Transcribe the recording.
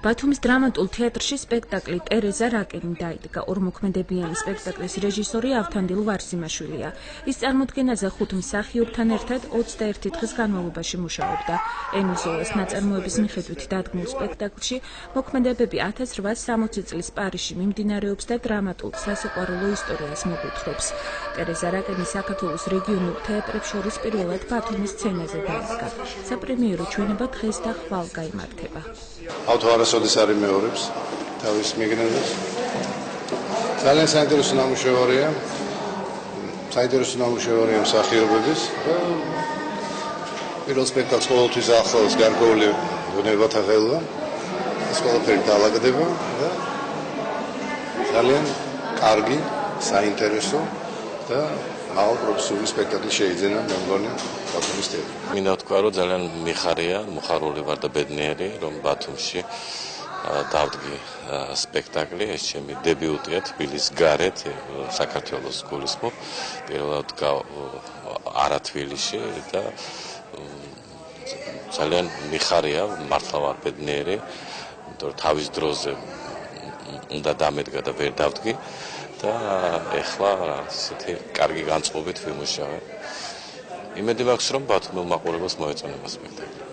ბათუმის დრამატულ თეატრში სპექტაკლი ტერეზა რაკენი დაიდგა. ორმოქმედებიანი სპექტაკლის რეჟისორი ავთანდილ ვარსიმაშვილია. ის წარმოდგენაზე 5 მსახიობთან ერთად 21 დღის განმავლობაში მუშაობდა. ემილ ზოლას ნაწარმოების მიხედვით დადგმულ სპექტაკლში მოქმედებები 1860 წლის პარიზში მიმდინარეობს და დრამატულ სასიყვარულო ისტორიას მოგვითხრობს. ტერეზა რაკენი საქართველოს რეგიონულ თეატრებს შორის პირველად ბათუმის სცენაზე დაიდგა. საპრემიერო ჩვენება დღეს და ხვალ გაიმართება. ავთვარასოდეს არ იმეორებს თავის მიგრებას. ძალიან საინტერესო ნამუშევარია. საინტერესო ნამუშევარია მსახიობების და პირველ სპექტაკლს ყოველთვის ახლავს გარკვეული ბუნებათა ხელა. ეს ყველაფერი დაალაგდება და ძალიან კარგი, საინტერესო და პროფესიული სპექტაკლი შეიძენა მე მგონი ბათუმის თეატრში. მინდა ვთქვა, რომ ძალიან მიხარია, მოხარული ვარ და ბედნიერი, რომ ბათუმში დავდგი სპექტაკლი. ეს ჩემი დებიუტია თბილისის გარეთ, საქართველოს გულისხმობ. პირველად არა თბილისში და ძალიან მიხარია, მართლა ვარ ბედნიერი, იმიტომ რომ თავის დროზე უნდა დამედგა და ვერ დავდგი. და ეხლა ასეთი კარგი განწყობით ვიმუშავე. იმედი მაქვს, რომ ბათუმელ მაყურებელს მოეწონება სპექტაკლი.